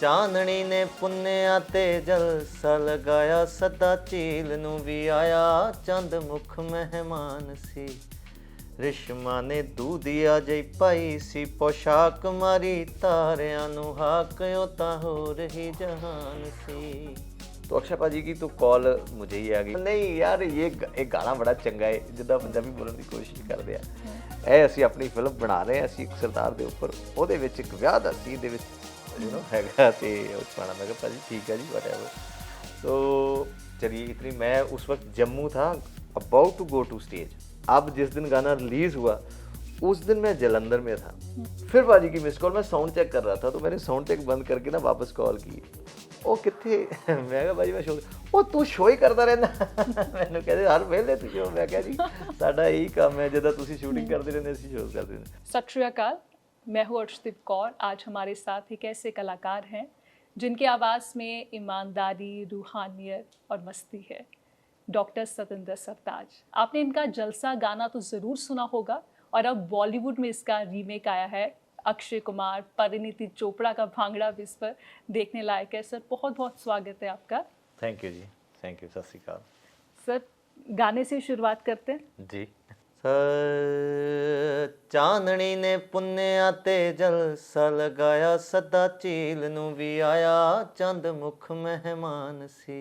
ਚਾਨਣੀ ਨੇ ਪੁੰਨਿਆ ਤੇ ਜਲਸਾ ਲਗਾਇਆ, ਸਦਾ ਝੀਲ ਨੂੰ ਵੀ ਆਇਆ, ਚੰਦ ਮੁਖ ਮਹਿਮਾਨ ਸੀ। ਰਿਸ਼ਮਾ ਨੇ ਦੂਧੀਆ ਜਈ ਪਾਈ ਸੀ, ਪੋਸ਼ਾਕ ਮਾਰੀ ਤਾਰਿਆਂ ਨੂੰ ਹਾਕ, ਉਹ ਤਾਂ ਹੋ ਰਹੀ ਜਹਾਨ ਸੀ। तो अक्षय भाजी की तो कॉल मुझे ही आ गई, नहीं यार ये एक गाना बड़ा चंगा है, जिद्दां पंजाबी बोलण ਦੀ ਕੋਸ਼ਿਸ਼ ਕਰਦੇ ਆ। ਇਹ ਅਸੀਂ ਆਪਣੀ ਫਿਲਮ ਬਣਾ ਰਹੇ ਹਾਂ, ਅਸੀਂ ਇੱਕ ਸਰਦਾਰ ਦੇ ਉੱਪਰ, ਉਹਦੇ ਵਿੱਚ ਇੱਕ ਵਿਆਹ ਦਾ ਸੀਨ ਦੇ ਵਿੱਚ हैगा तो पाना। मैं भाजी ठीक है जी वटएवर। तो चलिए इतनी, मैं उस वक्त जम्मू था, about to go to stage. अब जिस दिन गाना रिलीज़ हुआ उस दिन मैं जलंधर में था। फिर भाजी की मिस कॉल, मैं साउंड चेक कर रहा था, तो मैंने साउंड चेक बंद करके ना वापस कॉल की। ਉਹ ਕਿੱਥੇ? ਮੈਂ ਕਿਹਾ ਭਾਜੀ ਮੈਂ ਸ਼ੋ, ਉਹ ਤੂੰ ਸ਼ੋ ਹੀ ਕਰਦਾ ਰਹਿੰਦਾ। ਮੈਨੂੰ ਕਹਿੰਦੇ ਹਰ ਵੇਲੇ ਤੂੰ ਸ਼ੋ। ਮੈਂ ਕਿਹਾ ਜੀ ਸਾਡਾ ਇਹੀ ਕੰਮ ਹੈ, ਜਦੋਂ ਤੁਸੀਂ ਸ਼ੂਟਿੰਗ ਕਰਦੇ ਰਹਿੰਦੇ ਅਸੀਂ ਸ਼ੋਅ ਕਰਦੇ ਰਹਿੰਦੇ। सत श्री अकाल, मैं हूँ अर्शदीप कौर। आज हमारे साथ एक ऐसे कलाकार हैं जिनकी आवाज़ में ईमानदारी, रूहानियत और मस्ती है, डॉक्टर सतिंदर सरताज। आपने इनका जलसा गाना तो ज़रूर सुना होगा, और अब बॉलीवुड में इसका रीमेक आया है। अक्षय कुमार, परिणीति चोपड़ा का भांगड़ा विस्पर देखने लायक है। सर बहुत बहुत स्वागत है आपका। Thank you ji, thank you, Sat Shri अकाल। सर गाने से शुरुआत करते हैं जी। ਚਾਨਣੀ ਨੇ ਪੁੰਨਿਆ ਤੇ ਜਲਸਾ ਲਗਾਇਆ, ਸਦਾ ਝੀਲ ਨੂੰ ਵੀ ਆਇਆ, ਚੰਦ ਮੁਖ ਮਹਿਮਾਨ ਸੀ।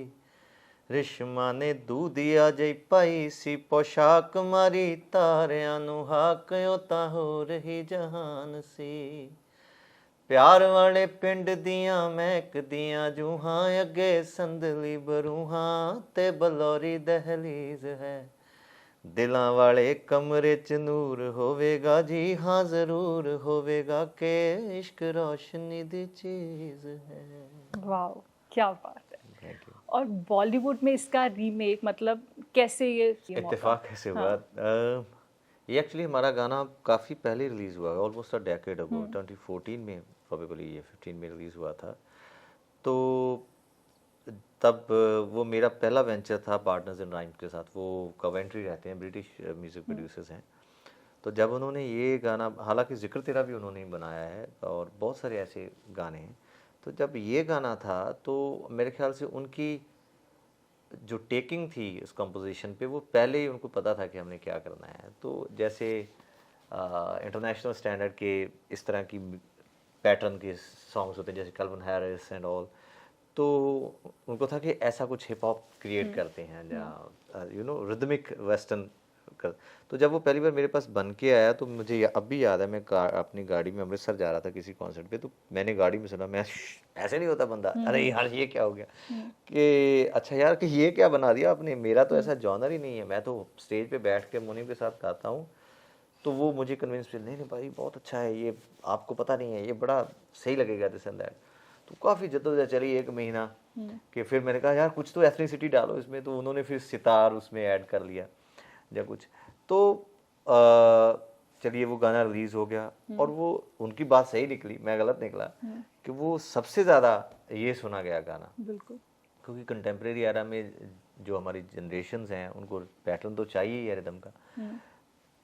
ਰਿਸ਼ਮਾ ਨੇ ਦੂਧੀਆ ਜਈ ਪਾਈ ਸੀ, ਪੋਸ਼ਾਕ ਮਾਰੀ ਤਾਰਿਆਂ ਨੂੰ ਹਾਕ, ਉਹ ਤਾਂ ਹੋ ਰਹੀ ਜਹਾਨ ਸੀ। ਪਿਆਰ ਵਾਲੇ ਪਿੰਡ ਦੀਆਂ ਮਹਿਕਦੀਆਂ ਜੂਹਾਂ, ਅੱਗੇ ਸੰਦਲੀ ਬਰੂਹਾਂ ਤੇ ਬਲੌਰੀ ਦਹਲੀਜ਼ ਹੈ। ਦਿਲਾਂ ਵਾਲੇ ਕਮਰੇ 'ਚ ਨੂਰ ਹੋਵੇਗਾ ਜੀ, ਹਾਂ ਜ਼ਰੂਰ ਹੋਵੇਗਾ ਕਿ इश्क रोशनी दी चीज़ है। वाह, क्या बात है। और बॉलीवुड में इसका रीमेक, मतलब कैसे ये इत्तेफाक कैसे हुआ? ये एक्चुअली हमारा गाना काफ़ी पहले रिलीज़ हुआ, ऑलमोस्ट अ डेकेड अगो, 2014 में प्रोबेबली, ये 15 में रिलीज़ हुआ था। तो तब वो मेरा पहला वेंचर था पार्टनर्स इन राइम के साथ। वो कवेंट्री रहते हैं, ब्रिटिश म्यूज़िक प्रोड्यूसर्स हैं। तो जब उन्होंने ये गाना, हालांकि जिक्र तेरा भी उन्होंने बनाया है और बहुत सारे ऐसे गाने हैं, तो जब ये गाना था तो मेरे ख्याल से उनकी जो टेकिंग थी इस कंपोजिशन पे, वो पहले ही उनको पता था कि हमने क्या करना है। तो जैसे इंटरनेशनल स्टैंडर्ड के इस तरह की पैटर्न के सॉन्ग्स होते हैं, जैसे कैल्विन हैरिस एंड ऑल, तो उनको था कि ऐसा कुछ हिप हॉप क्रिएट करते हैं, जहाँ रिदमिक वेस्टर्न कर। तो जब वो पहली बार मेरे पास बन के आया तो मुझे अब भी याद है, मैं अपनी गाड़ी में अमृतसर जा रहा था किसी कॉन्सर्ट पे, तो मैंने गाड़ी में सुना, मैं ऐसे नहीं होता बंदा, अरे यार ये क्या हो गया, कि अच्छा यार कि ये क्या बना दिया आपने, मेरा तो ऐसा जॉनर ही नहीं है, मैं तो स्टेज पे बैठ के मुनीम के साथ गाता हूँ। तो वो मुझे कन्विंस किया, नहीं भाई बहुत अच्छा है ये, आपको पता नहीं है, ये बड़ा सही लगेगा दिस एंड दैट। तो काफ़ी जद्दोजहद चली 1 महीना, कि फिर मैंने कहा यार कुछ तो एथनिसिटी डालो इसमें, तो उन्होंने फिर सितार उसमें ऐड कर लिया या कुछ। तो चलिए वो गाना रिलीज़ हो गया, और वो उनकी बात सही निकली, मैं गलत निकला, कि वो सबसे ज़्यादा ये सुना गया गाना। बिल्कुल, क्योंकि कंटेम्प्रेरी एरा में जो हमारी जनरेशन्स हैं उनको पैटर्न तो चाहिए ही है रिदम का।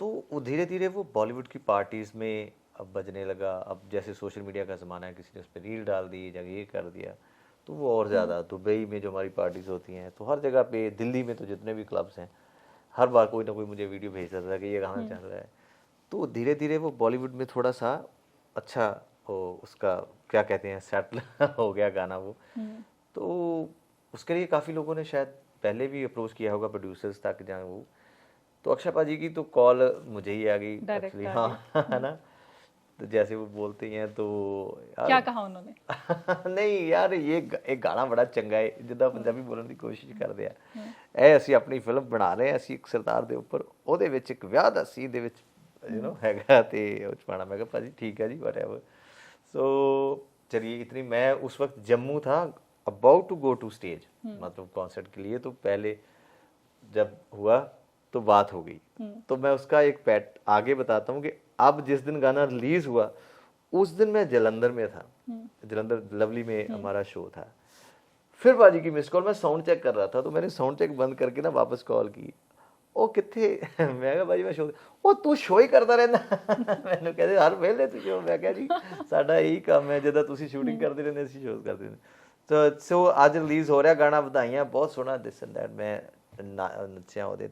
तो वो धीरे धीरे वो बॉलीवुड की पार्टीज़ में अब बजने लगा। अब जैसे सोशल मीडिया का ज़माना है, किसी ने उस पर रील डाल दी या ये कर दिया, तो वो और ज़्यादा। दुबई में जो हमारी पार्टीज़ होती हैं, तो हर जगह पे, दिल्ली में तो जितने भी क्लब्स हैं, हर बार कोई ना कोई मुझे वीडियो भेजता था कि ये गाना चल रहा है। तो धीरे धीरे वो बॉलीवुड में थोड़ा सा अच्छा उसका क्या कहते हैं सेटल हो गया गाना वो। तो उसके लिए काफ़ी लोगों ने शायद पहले भी अप्रोच किया होगा प्रोड्यूसर्स तक, जहाँ वो। तो अक्षय भाजी की तो कॉल मुझे ही आ गई एक्चुअली, हाँ है ना। तो जैसे वो बोलते हैं तो यार क्या कहा उन्होंने? नहीं यार ये एक गाना बड़ा चंगा है, जिद्दां पंजाबी बोलਣ ਦੀ ਕੋਸ਼ਿਸ਼ ਕਰਦੇ ਆ। ਇਹ ਅਸੀਂ ਆਪਣੀ ਫਿਲਮ ਬਣਾ ਰਹੇ ਹਾਂ, ਅਸੀਂ ਇੱਕ ਸਰਦਾਰ ਦੇ ਉੱਪਰ, ਉਹਦੇ ਵਿੱਚ ਇੱਕ ਵਿਆਹ ਦਾ ਸੀਨ ਦੇ ਵਿੱਚ हैगा तो ਉਹ ਚ ਪਾਣਾ। मैं भाजी ठीक है जी वटएवर। सो चलिए इतनी, मैं उस वक्त जम्मू था, about to go to stage, मतलब कॉन्सर्ट के लिए। तो पहले जब हुआ तो बात हो गई, तो मैं उसका एक पैट आगे बताता हूँ कि अब जिस दिन गाना रिलीज हुआ उस दिन मैं जलंधर में था, जलंधर लवली में हमारा शो था। फिर भाजी की मिस कॉल, मैं साउंड चेक कर रहा था, तो मैंने साउंड चेक बंद करके ना वापस कॉल की। ਉਹ ਕਿੱਥੇ ਮੈਂ ਕਿਹਾ ਭਾਜੀ ਮੈਂ ਸ਼ੋਅ ਉਹ ਤੂੰ ਸ਼ੋਅ ਹੀ ਕਰਦਾ ਰਹਿੰਦਾ ਮੈਨੂੰ ਕਹਿੰਦੇ ਹਰ ਵੇਲੇ ਤੂੰ ਸ਼ੋਅ ਮੈਂ ਕਿਹਾ ਜੀ ਸਾਡਾ ਇਹੀ ਕੰਮ ਹੈ ਜਦੋਂ ਤੁਸੀਂ ਸ਼ੂਟਿੰਗ ਕਰਦੇ ਰਹਿੰਦੇ ਅਸੀਂ ਸ਼ੋਅ ਕਰਦੇ ਰਹਿੰਦੇ ਸੋ ਅੱਜ ਰਿਲੀਜ਼ ਹੋ ਰਿਹਾ ਗਾਣਾ ਵਧਾਈਆਂ ਬਹੁਤ ਸੋਹਣਾ ਦਿਸ ਐਂਡ ਦੈਟ ਮੈਂ ਨੱਚਿਆ ਉਹਦੇ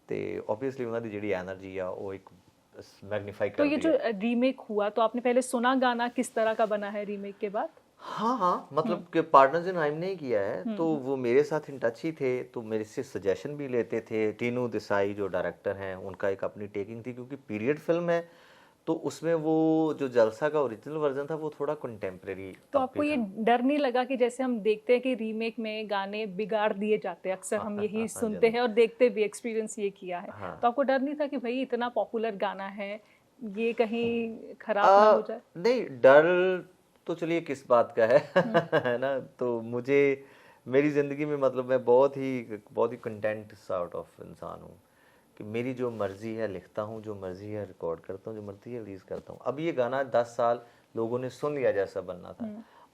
ਤੇ ऑब्वियसली ਉਹਨਾਂ ਦੀ ਜਿਹੜੀ एनर्जी ਆ ਉਹ ਇੱਕ मैग्नीफाई कर तो ये जो रीमेक हुआ तो आपने पहले सुना गाना किस तरह का बना है रीमेक के बाद? हाँ मतलब कि पार्टनर्स इन राइम ने ही किया है तो वो मेरे साथ इन टच ही थे तो मेरे से सजेशन भी लेते थे। टीनू देसाई जो डायरेक्टर हैं उनका एक अपनी टेकिंग थी क्योंकि पीरियड फिल्म है तो उसमें वो जो जलसा का ओरिजिनल वर्जन था वो थोड़ा कंटेम्प्रेरी। तो आपको ये डर नहीं लगा कि जैसे हम देखते हैं कि रीमेक में गाने बिगाड़ दिए जाते हैं अक्सर हम यही सुनते हैं और देखते भी एक्सपीरियंस ये किया है तो आपको डर नहीं था कि भाई इतना पॉपुलर गाना है ये कहीं खराब ना हो जाए? नहीं डर तो चलिए किस बात का है ना तो मुझे मेरी ज़िंदगी में मतलब मैं बहुत ही कंटेंट सॉर्ट ऑफ इंसान हूँ कि मेरी जो मर्ज़ी है लिखता हूँ जो मर्ज़ी है रिकॉर्ड करता हूँ जो मर्ज़ी है रिलीज़ करता हूँ। अब ये गाना 10 साल लोगों ने सुन लिया जैसा बनना था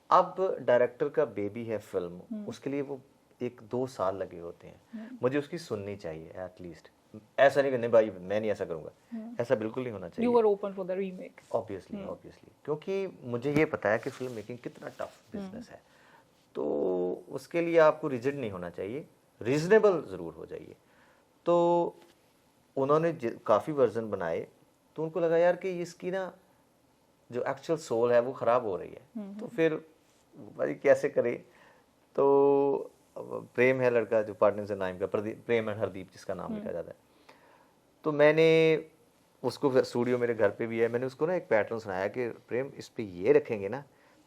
अब डायरेक्टर का बेबी है फिल्म उसके लिए वो 1-2 साल लगे होते हैं मुझे उसकी सुननी चाहिए एटलीस्ट ऐसा नहीं करने भाई मैं नहीं ऐसा करूँगा ऐसा बिल्कुल नहीं होना चाहिए। You were open for the remake? Obviously क्योंकि मुझे ये पता है कि फिल्म मेकिंग कितना टफ बिजनेस है तो उसके लिए आपको रिजिड नहीं होना चाहिए रीजनेबल ज़रूर हो जाइए। तो उन्होंने काफ़ी वर्जन बनाए तो उनको लगा यार कि इसकी ना जो एक्चुअल सोल है वो ख़राब हो रही है तो फिर भाई कैसे करे तो प्रेम है लड़का जो पार्टनर से नाम का प्रेम एंड हरदीप जिसका नाम लिखा जाता है तो मैंने उसको स्टूडियो मेरे घर पे भी है मैंने उसको ना एक पैटर्न सुनाया कि प्रेम इस पे ये रखेंगे ना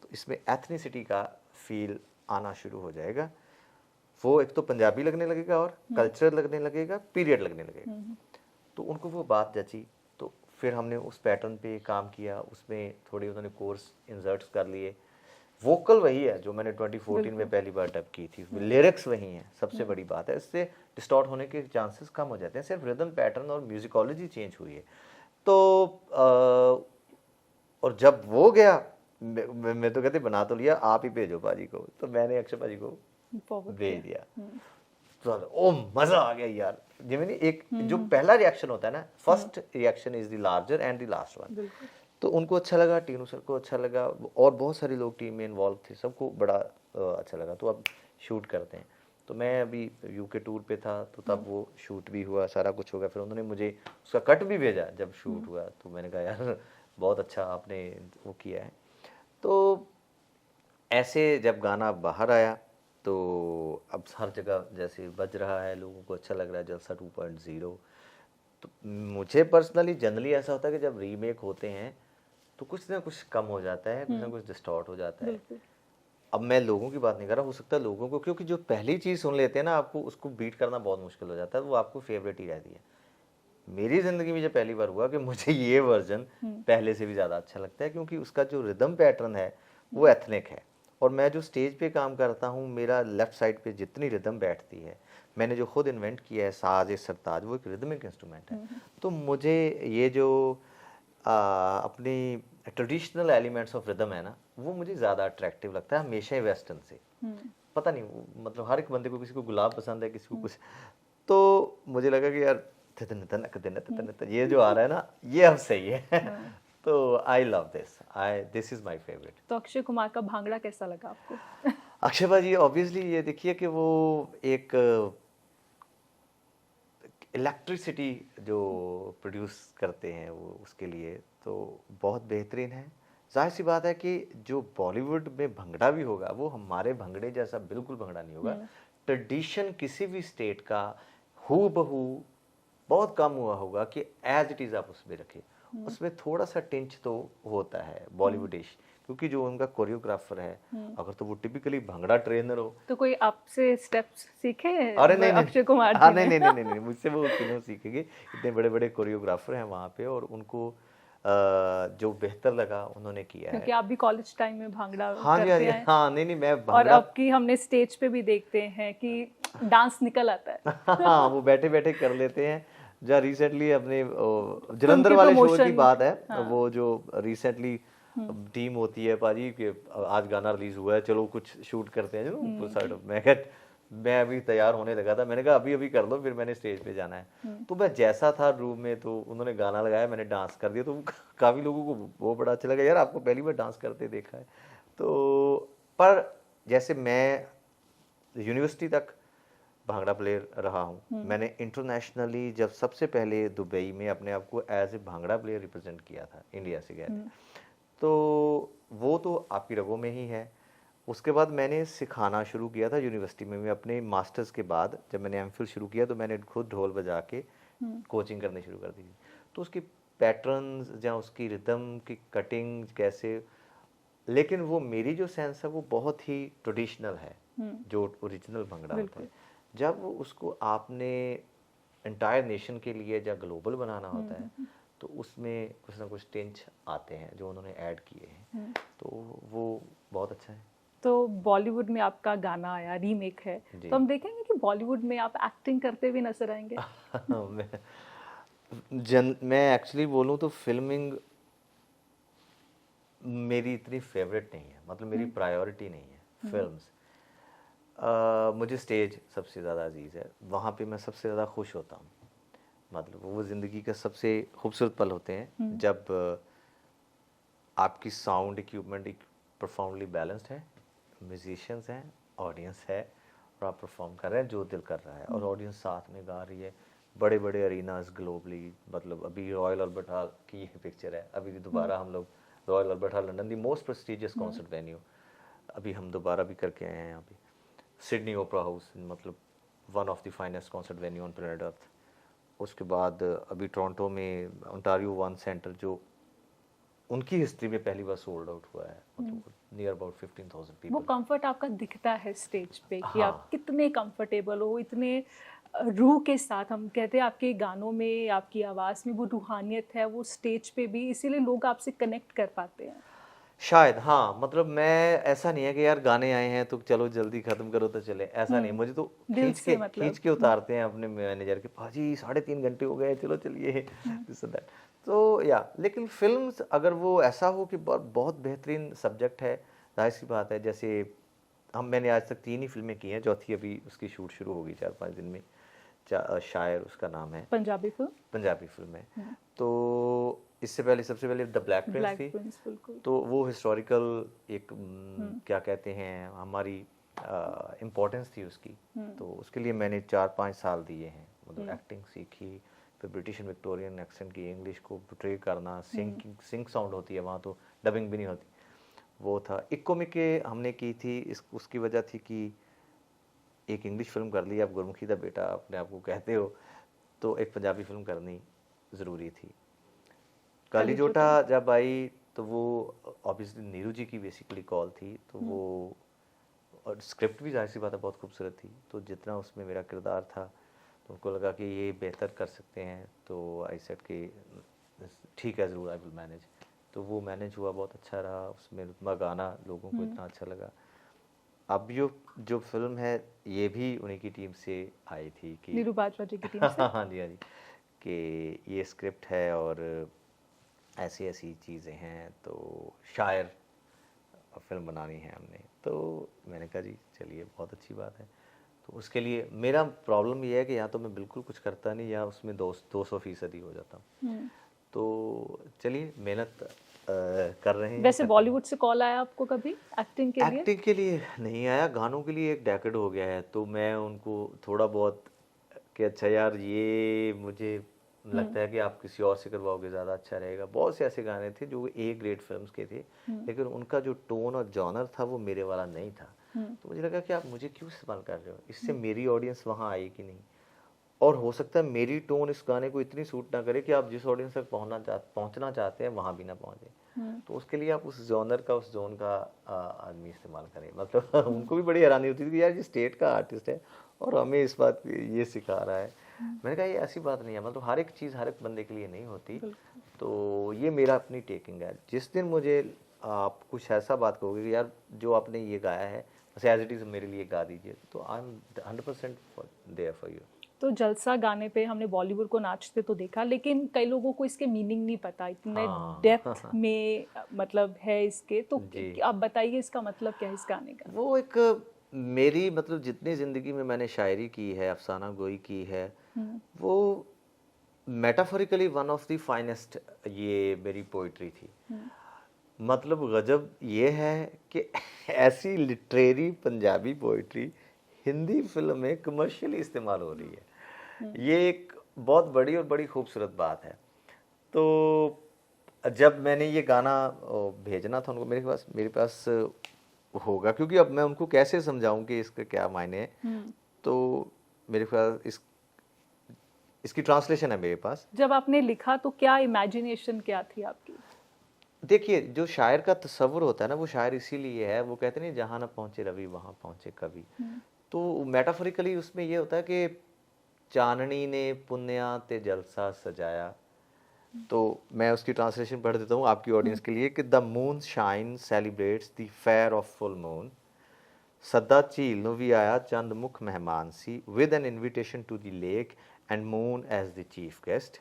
तो इसमें एथनिसिटी का फील आना शुरू हो जाएगा वो एक तो पंजाबी लगने लगेगा और कल्चरल लगने लगेगा पीरियड लगने लगेगा तो उनको वो बात जची तो फिर हमने उस पैटर्न पे काम किया उसमें थोड़े उन्होंने कोर्स इंसर्ट्स कर लिए वोकल वही है जो मैंने 2014 में पहली बार डब की थी लिरिक्स वही हैं सबसे बड़ी बात है इससे डिस्टॉर्ट होने के चांसेस कम हो जाते हैं सिर्फ रिदम पैटर्न और म्यूजिकोलॉजी चेंज हुई है तो और जब वो गया मैं तो कहते बना तो लिया आप ही भेजो पाजी को तो मैंने अक्षय पाजी को भेज दिया तो ओ मजा आ गया यार जिम्मी एक जो पहला रिएक्शन होता है ना first reaction is the larger and the last one तो उनको अच्छा लगा टीनू सर को अच्छा लगा और बहुत सारे लोग टीम में इन्वॉल्व थे सबको बड़ा अच्छा लगा तो अब शूट करते हैं तो मैं अभी यूके टूर पे था तो तब वो शूट भी हुआ सारा कुछ हो गया फिर उन्होंने मुझे उसका कट भी भेजा जब शूट हुआ तो मैंने कहा यार बहुत अच्छा आपने वो किया है। तो ऐसे जब गाना बाहर आया तो अब हर जगह जैसे बज रहा है लोगों को अच्छा लग रहा है जलसा 2.0 तो मुझे पर्सनली जनरली ऐसा होता है कि जब रीमेक होते हैं तो कुछ ना कुछ कम हो जाता है कुछ ना कुछ डिस्टॉर्ट हो जाता है। अब मैं लोगों की बात नहीं कर रहा हो सकता है लोगों को क्योंकि जो पहली चीज़ सुन लेते हैं ना आपको उसको बीट करना बहुत मुश्किल हो जाता है वो आपको फेवरेट ही रहती है। मेरी ज़िंदगी में जब पहली बार हुआ कि मुझे ये वर्जन पहले से भी ज़्यादा अच्छा लगता है क्योंकि उसका जो रिदम पैटर्न है वो एथनिक है और मैं जो स्टेज पे काम करता हूँ मेरा लेफ़्ट साइड पे जितनी रिदम बैठती है मैंने जो खुद इन्वेंट किया है साज सरताज वो एक रिदमिक इंस्ट्रूमेंट है तो मुझे ये जो अपनी ट्रेडिशनल एलिमेंट्स ऑफ रिदम है ना वो मुझे ज़्यादा अट्रैक्टिव लगता है हमेशा ही वेस्टर्न से पता नहीं मतलब हर एक बंदे को किसी को गुलाब पसंद है किसी को कुछ तो मुझे लगा कि यार ये जो आ रहा है ना ये अब सही है तो I love this is my favourite. तो अक्षय कुमार का भांगड़ा कैसा लगा आपको? अक्षय भाजी ऑब्वियसली ये देखिए कि वो एक इलेक्ट्रिसिटी जो प्रोड्यूस करते हैं वो उसके लिए तो बहुत बेहतरीन है। जाहिर सी बात है कि जो बॉलीवुड में भंगड़ा भी होगा वो हमारे भंगड़े जैसा बिल्कुल भंगड़ा नहीं होगा। ट्रेडिशन किसी भी स्टेट का हूबहू बहुत कम हुआ होगा कि एज इट इज़ आप उसमें रखें उसमें थोड़ा सा टिंच तो होता है बॉलीवुडिश क्योंकि जो उनका कोरियोग्राफर है अगर तो वो टिपिकली भंगड़ा ट्रेनर हो तो कोई आपसे स्टेप्स सीखे हैं? अरे नहीं अक्षय कुमार हाँ नहीं मुझसे वो तीनों सीखेंगे इतने बड़े बड़े कोरियोग्राफर हैं वहाँ पे और उनको जो बेहतर लगा उन्होंने किया क्योंकि आप भी कॉलेज टाइम में भांगड़ा करते हैं। हाँ नहीं मैं भांगड़ा और अब की हमने स्टेज पे भी देखते हैं कि डांस निकल आता है हाँ वो बैठे बैठे कर लेते हैं। जहाँ रिसेंटली अपने जलंधर वाले शो की बात है हाँ। वो जो रिसेंटली टीम होती है पाजी कि आज गाना रिलीज हुआ है चलो कुछ शूट करते हैं जो साइड ऑफ मैं मैं अभी तैयार होने लगा था, मैंने कहा अभी अभी कर लो, फिर मैंने स्टेज पे जाना है। तो मैं जैसा था रूम में, तो उन्होंने गाना लगाया, मैंने डांस कर दिया, तो काफ़ी लोगों को वो बड़ा अच्छा लगा, यार आपको पहली बार डांस करते देखा है। तो पर जैसे मैं यूनिवर्सिटी तक भांगड़ा प्लेयर रहा हूँ, मैंने इंटरनेशनली जब सबसे पहले दुबई में अपने आप को as a bhangra player represent किया था, इंडिया से गए थे, तो वो तो आपकी रगों में ही है। उसके बाद मैंने सिखाना शुरू किया था यूनिवर्सिटी में। मैं अपने मास्टर्स के बाद जब मैंने एमफिल शुरू किया, तो मैंने खुद ढोल बजा के कोचिंग करनी शुरू कर दी थी। तो उसकी पैटर्न्स या उसकी रिदम की कटिंग कैसे, लेकिन वो मेरी जो सेंस है वो बहुत ही ट्रेडिशनल है, जो ओरिजिनल भंगड़ा होता है। जब उसको आपने एंटायर नेशन के लिए जब ग्लोबल बनाना होता है, तो उसमें कुछ ना कुछ टिंच आते हैं जो उन्होंने ऐड किए हैं, तो वो बहुत अच्छा है। तो बॉलीवुड में आपका गाना आया, रीमेक है, तो हम देखेंगे कि बॉलीवुड में आप एक्टिंग करते हुए नजर आएंगे? मैं एक्चुअली बोलूँ तो फिल्मिंग मेरी इतनी फेवरेट नहीं है, मतलब मेरी प्रायोरिटी नहीं है फिल्म्स। मुझे स्टेज सबसे ज़्यादा अजीज़ है, वहाँ पे मैं सबसे ज़्यादा खुश होता हूँ। मतलब वो ज़िंदगी का सबसे खूबसूरत पल होते हैं जब आपकी साउंड इक्विपमेंट परफॉर्मली बैलेंस्ड है, म्यूजिशियंस हैं, ऑडियंस है, और आप परफॉर्म कर रहे हैं जो दिल कर रहा है, और ऑडियंस साथ में गा रही है। बड़े बड़े अरीनाज ग्लोबली, मतलब अभी रॉयल अल्बर्ट हॉल की ये पिक्चर है, अभी दोबारा हम लोग royal Albert hall London, the most prestigious concert venue, अभी हम दोबारा भी करके आए हैं यहाँ पे। सिडनी ओपरा हाउस, मतलब one of the finest concert venue on planet earth. उसके बाद अभी टोरंटो में ओंटारियो वन सेंटर, जो उनकी हिस्ट्री में पहली बार सोल्ड आउट हुआ है, मतलब नियर अबाउट 15,000 पीपल। वो कंफर्ट आपका दिखता है स्टेज पे कि हाँ। आप कितने कंफर्टेबल हो, इतने रूह के साथ। हम कहते हैं आपके गानों में, आपकी आवाज़ में वो रूहानियत है, वो स्टेज पे भी, इसीलिए लोग आपसे कनेक्ट कर पाते हैं शायद, हाँ, मतलब मैं, ऐसा नहीं है कि यार गाने आए हैं तो चलो जल्दी खत्म करो तो चले, ऐसा नहीं। मुझे तो दिल से, मतलब खींच के उतारते हैं अपने मैनेजर के, भाजी 3.5 घंटे हो गए, चलो चलिए दिस दैट। तो या लेकिन फिल्म्स अगर वो ऐसा हो कि बहुत बेहतरीन सब्जेक्ट है, जाहिर सी बात है। जैसे मैंने आज तक 3 ही फिल्में की हैं, चौथी अभी उसकी शूट शुरू होगी 4-5 दिन में। शायर उसका नाम है, पंजाबी फिल्म है। तो इससे पहले सबसे पहले द ब्लैक प्रिंस थी, बिल्कुल। तो वो हिस्टोरिकल एक क्या कहते हैं, हमारी इम्पोर्टेंस थी उसकी। तो उसके लिए मैंने 4-5 साल दिए हैं, मतलब एक्टिंग सीखी, फिर ब्रिटिश एंड विक्टोरियन एक्सेंट की इंग्लिश को पोर्ट्रे करना, सिंक साउंड होती है वहाँ, तो डबिंग भी नहीं होती, वो था। इक्को मिक्के हमने की थी, उसकी वजह थी कि एक इंग्लिश फिल्म कर ली, आप गुरमुखी दा बेटा अपने आप को कहते हो, तो एक पंजाबी फिल्म करनी ज़रूरी थी। काली जोटा जब आई तो वो ऑब्वियसली नीरू जी की बेसिकली कॉल थी, तो वो, और स्क्रिप्ट भी जाहिर सी बात है बहुत खूबसूरत थी, तो जितना उसमें मेरा किरदार था, तो उनको लगा कि ये बेहतर कर सकते हैं, तो आई सेड कि ठीक है ज़रूर, आई विल मैनेज। तो वो मैनेज हुआ, बहुत अच्छा रहा, उसमें रुतमा गाना लोगों को इतना अच्छा लगा। अब जो फिल्म है ये भी उन्हीं की टीम से आई थी, कि नीरू बाजवा जी की टीम से। हाँ जी, हाँ जी, कि ये स्क्रिप्ट है और ऐसी ऐसी चीज़ें हैं, तो शायर फिल्म बनानी है हमने। तो मैंने कहा जी चलिए, बहुत अच्छी बात है। तो उसके लिए मेरा प्रॉब्लम ये है कि या तो मैं बिल्कुल कुछ करता नहीं, या उसमें 200% ही हो जाता हूँ। तो चलिए, मेहनत कर रहे हैं। वैसे बॉलीवुड से कॉल आया आपको कभी एक्टिंग के लिए? एक्टिंग के लिए नहीं आया, गानों के लिए एक डेकेड हो गया है, तो मैं उनको थोड़ा बहुत कि अच्छा यार ये मुझे लगता है कि आप किसी और से करवाओगे ज़्यादा अच्छा रहेगा। बहुत से ऐसे गाने थे जो ए ग्रेड फिल्म्स के थे, लेकिन उनका जो टोन और जॉनर था वो मेरे वाला नहीं था। तो मुझे लगा कि आप मुझे क्यों इस्तेमाल कर रहे हो, इससे मेरी ऑडियंस वहाँ आएगी नहीं, और हो सकता है मेरी टोन इस गाने को इतनी सूट ना करे कि आप जिस ऑडियंस तक पहुँचना चाहते हैं वहाँ भी ना पहुँचे। तो उसके लिए आप उस जॉनर का, उस जोन का आदमी इस्तेमाल करें। मतलब उनको भी बड़ी हैरानी होती थी कि यार ये स्टेट का आर्टिस्ट है और हमें इस बात ये सिखा रहा है। मैंने कहा ये ऐसी बात नहीं है, मतलब हर एक चीज़ हर एक बंदे के लिए नहीं होती। तो ये मेरा अपनी टेकिंग है। जिस दिन मुझे आप कुछ ऐसा बात कहोगे कि यार जो आपने ये गाया है बस एज इट इज़ मेरे लिए गा दीजिए, तो I am 100% there for you. तो जलसा गाने पे हमने बॉलीवुड को नाचते तो देखा, लेकिन कई लोगों को इसके मीनिंग नहीं पता, इतने डेप्थ में मतलब है इसके, तो जी। आप बताइए इसका मतलब क्या है इस गाने का? वो एक मेरी मतलब जितनी ज़िंदगी में मैंने शायरी की है, अफसाना गोई की है, वो metaphorically one of the finest ये मेरी पोइट्री थी। मतलब गजब ये है कि ऐसी literary Punjabi poetry Hindi film में कमर्शियली इस्तेमाल हो रही है। ये एक बहुत बड़ी और बड़ी खूबसूरत बात है। तो जब मैंने ये गाना भेजना था उनको, मेरे पास होगा, क्योंकि अब मैं उनको कैसे समझाऊं कि इसका क्या मायने है, तो मेरे पास इसकी ट्रांसलेशन है मेरे पास। जब आपने लिखा तो क्या इमेजिनेशन क्या थी आपकी? देखिए, जो शायर का तसव्वुर होता है ना, वो शायर इसीलिए है, वो कहते नहीं जहाँ ना पहुँचे रवि वहाँ पहुँचे कवि। तो मेटाफोरिकली उसमें ये होता है कि चाननी ने पुन्या ते जलसा सजाया। तो मैं उसकी ट्रांसलेशन पढ़ देता हूँ आपकी ऑडियंस के लिए कि the moon shine celebrates the fair of full moon. सदा झील नूं भी आया चंद मुख मेहमान सी with an invitation to the lake and moon as the chief guest.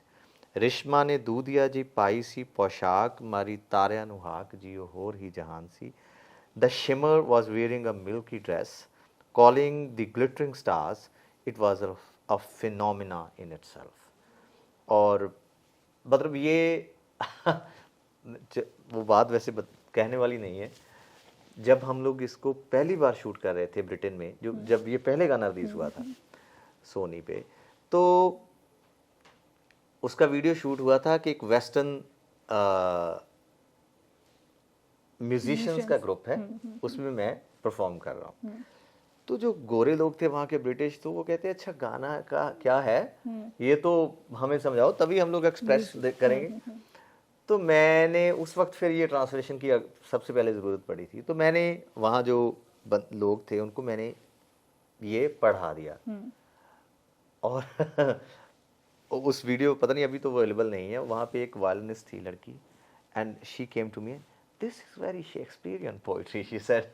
रिश्मा ने दूधिया जी पाई सी पोशाक मारी तारियां नूं हाक जी ओ होर ही जहान सी। The shimmer was wearing a milky dress calling the glittering stars it was a phenomena in itself. और मतलब ये वो बात वैसे कहने वाली नहीं है। जब हम लोग इसको पहली बार शूट कर रहे थे ब्रिटेन में, जब ये पहले गाना रिलीज हुआ था सोनी पे, तो उसका वीडियो शूट हुआ था कि एक वेस्टर्न म्यूजिशियंस का ग्रुप है, उसमें मैं परफॉर्म कर रहा हूँ। तो जो गोरे लोग थे वहाँ के ब्रिटिश, तो वो कहते हैं अच्छा गाना का क्या है, ये तो हमें समझाओ तभी हम लोग एक्सप्रेस करेंगे। तो मैंने उस वक्त फिर ये ट्रांसलेशन की सबसे पहले ज़रूरत पड़ी थी, तो मैंने वहाँ जो लोग थे उनको मैंने ये पढ़ा दिया। और उस वीडियो पता नहीं अभी तो वो अवेलेबल नहीं है, वहाँ पे एक वायलिनिस्ट थी लड़की, and she came to me, this is very Shakespearean poetry, she said.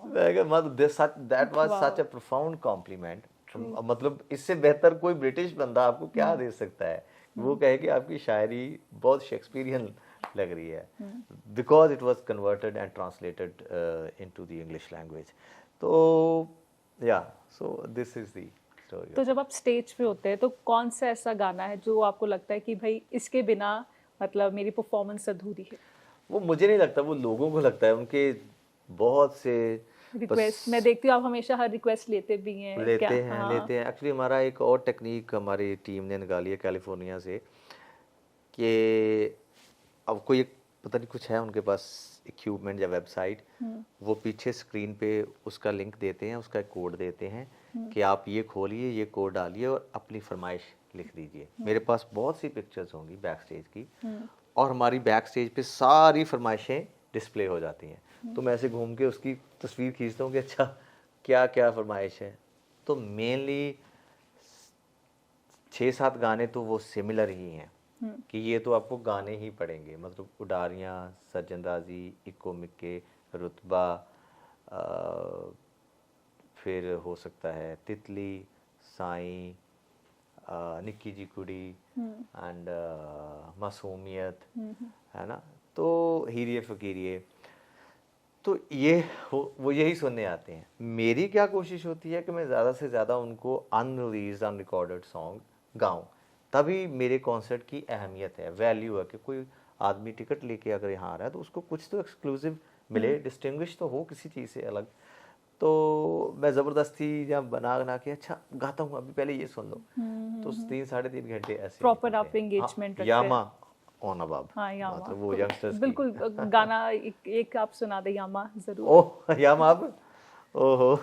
मतलब that was such a profound compliment. मतलब इससे बेहतर कोई ब्रिटिश बंदा आपको क्या दे सकता है, वो कहे कि आपकी शायरी बहुत शेक्सपियरियन लग रही है, because it was converted and translated into the English language. तो या so this is the story. तो जब आप स्टेज पे होते हैं तो कौन सा ऐसा गाना है जो आपको लगता है कि भाई इसके बिना मतलब मेरी परफॉर्मेंस अधूरी है? वो मुझे नहीं लगता, वो लोगों को लगता है, उनके बहुत से रिक्वेस्ट मैं देखती हूँ आप हमेशा हर रिक्वेस्ट लेते भी हैं लेते क्या? हैं हाँ। लेते हैं। एक्चुअली हमारा एक और टेक्निक हमारी टीम ने निकाली है कैलिफोर्निया से, कि अब कोई एक पता नहीं कुछ है उनके पास इक्विपमेंट या वेबसाइट, वो पीछे स्क्रीन पे उसका लिंक देते हैं, उसका एक कोड देते हैं कि आप ये खोलिए, ये कोड डालिए और अपनी फरमाइश लिख दीजिए। मेरे पास बहुत सी पिक्चर्स होंगी बैक स्टेज की, और हमारी बैक स्टेज पे सारी फरमाइशें डिस्प्ले हो जाती हैं। तो मैं ऐसे घूम के उसकी तस्वीर खींचता हूँ कि अच्छा क्या क्या फरमाइश है। तो मेनली 6-7 गाने तो वो सिमिलर ही हैं कि ये तो आपको गाने ही पड़ेंगे, मतलब उडारियाँ, सज्जनराजी, इक्को मिक्के, रुतबा, फिर हो सकता है तितली, साईं, निक्की जी कुड़ी, एंड मासूमियत, है ना, तो हीरिए फकीरिए। तो ये वो यही सुनने आते हैं। मेरी क्या कोशिश होती है कि मैं ज़्यादा से ज़्यादा उनको अनरिलीज अनरिकॉर्डेड सॉन्ग गाऊं, तभी मेरे कॉन्सर्ट की अहमियत है, वैल्यू है कि कोई आदमी टिकट लेके अगर यहाँ आ रहा है तो उसको कुछ तो एक्सक्लूसिव मिले, डिस्टिंग्विश तो हो किसी चीज़ से अलग। तो मैं ज़बरदस्ती जब बना के अच्छा गाता हूँ, अभी पहले ये सुन लो, तो 3-3.5 घंटे ऐसे प्रॉपर आप एंगेजमेंट रखते हैं। यामा ऑन अबाब, हाँ यामा, मतलब वो यंगस्टर्स बिल्कुल गाना एक आप सुना दे यामा जरूर। ओह यामा अब ओहो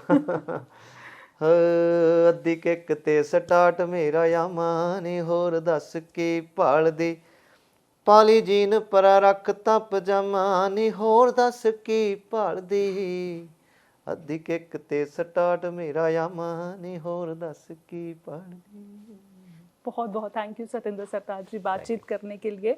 अद्धी किक ते स्टार्ट मेरा यामा ने होर दस के भाल दे, पाली जीन परा रख ता पजामा ने होर दस के भाल दे, अद्धी किक ते स्टार्ट मेरा यामा ने होर दस के भाल दे। बहुत बहुत थैंक यू सतिंदर सरताज जी बातचीत करने के लिए।